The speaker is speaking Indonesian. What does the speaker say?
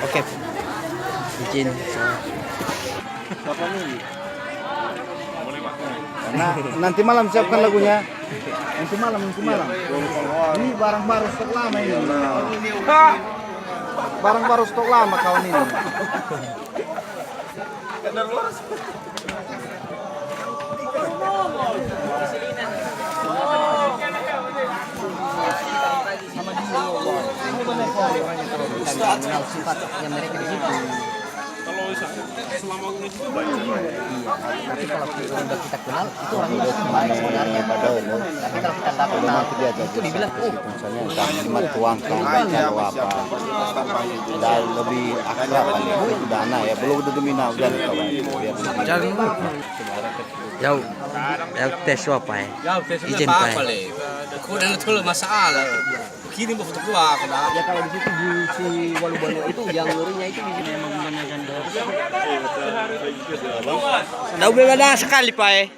Oke, izin. Nah, nanti malam siapkan lagunya. Nanti malam. Ini barang baru stok lama ini. Barang baru stok lama kawan ini. Sifat yang mereka di situ. Kalau selama ini itu banyak. Tapi kalau sudah kita kenal itu orang udah sebenarnya. Tapi kalau kita tak kenal itu dibilang misalnya kalimat tuangkan atau apa dan lebih akrab kan ya udah anak ya belum udah demina udah jauh tes apa ya izin apa le udah itu masalah begini mau foto keluar ya kalau di situ di si walu-walu itu yang ngerinya itu memang menggunakan daun. Daun beda sekali pak